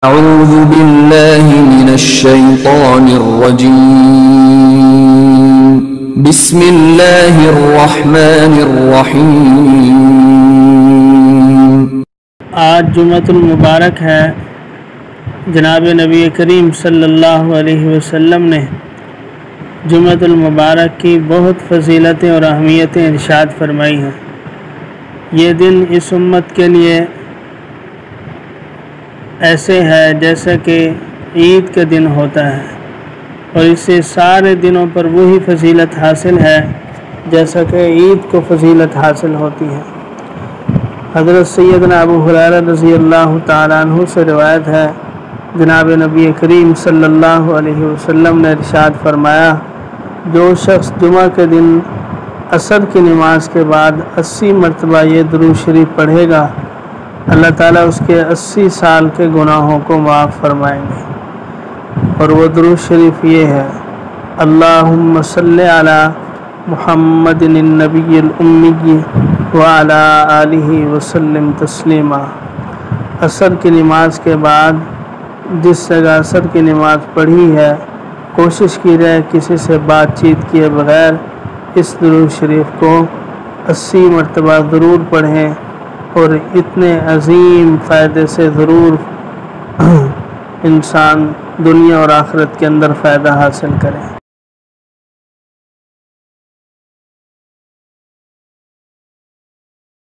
أعوذ بالله من الشيطان الرجيم بسم الله الرحمن الرحيم۔ آج جمعۃ المبارک ہے۔ جناب نبی کریم صلی اللہ علیہ وسلم نے جمعۃ المبارک کی بہت فضیلتیں اور اہمیتیں ارشاد فرمائی ہیں۔ یہ دن اس امت کے لیے ایسے ہے جیسا کہ عید کا دن ہوتا ہے، اور اس سے سارے دنوں پر وہی فضیلت حاصل ہے جیسا کہ عید کو فضیلت حاصل ہوتی ہے۔ حضرت سیدنا ابو ہریرہ رضی اللہ تعالیٰ عنہ سے روایت ہے، جناب نبی کریم صلی اللہ علیہ وسلم نے ارشاد فرمایا، جو شخص جمعہ کے دن عصر کی نماز کے بعد 80 مرتبہ یہ درود شریف پڑھے گا، اللہ تعالیٰ اس کے 80 سال کے گناہوں کو معاف فرمائیں گے۔ اور وہ درود شریف یہ ہے، اللہم صلی علی محمد النبی الامی وعلی آلہ وسلم تسلیما۔ عصر کی نماز کے بعد جس جگہ عصر کی نماز پڑھی ہے، کوشش کی جائے کسی سے بات چیت کیے بغیر اس درود شریف کو 80 مرتبہ ضرور پڑھیں، اور اتنے عظیم فائدے سے ضرور انسان دنیا اور آخرت کے اندر فائدہ حاصل کرے۔